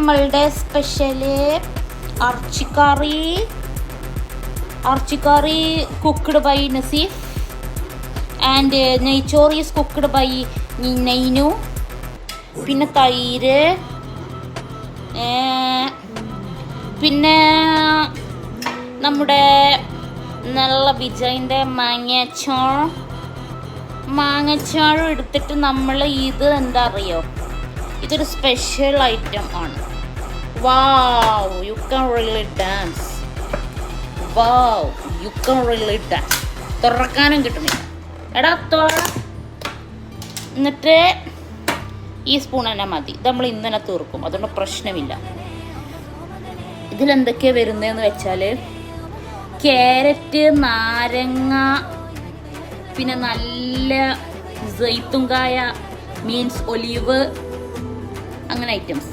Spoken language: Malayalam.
നമ്മളുടെ സ്പെഷ്യല് അർച്ചിക്കറി കുക്ക്ഡ് ബൈ നസീഫ് ആൻഡ് നെയ്ച്ചോറ് ഈസ് കുക്ക്ഡ് ബൈ നൈനു. പിന്നെ തൈര്, പിന്നെ നമ്മുടെ നല്ല വിജയിൻ്റെ മാങ്ങച്ചാറും എടുത്തിട്ട് നമ്മൾ ഇത് എന്താ അറിയോ, ഇതൊരു സ്പെഷ്യൽ ഐറ്റം ആണ്. Wow, you can really dance. Wow, you can really dance. തുറക്കാനും കിട്ടുന്നില്ല. എടാ തുറ. എന്നിട്ട് ഈ സ്പൂൺ തന്നെ മതി. ഇത് നമ്മൾ ഇന്നലെ തീർക്കും, അതുകൊണ്ട് പ്രശ്നമില്ല. ഇതിലെന്തൊക്കെയാണ് വരുന്നതെന്ന് വെച്ചാൽ ക്യാരറ്റ്, നാരങ്ങ, പിന്നെ നല്ല ജൈത്തുങ്കായ മീൻസ് ഒലിവ്, അങ്ങനെ ഐറ്റംസ്.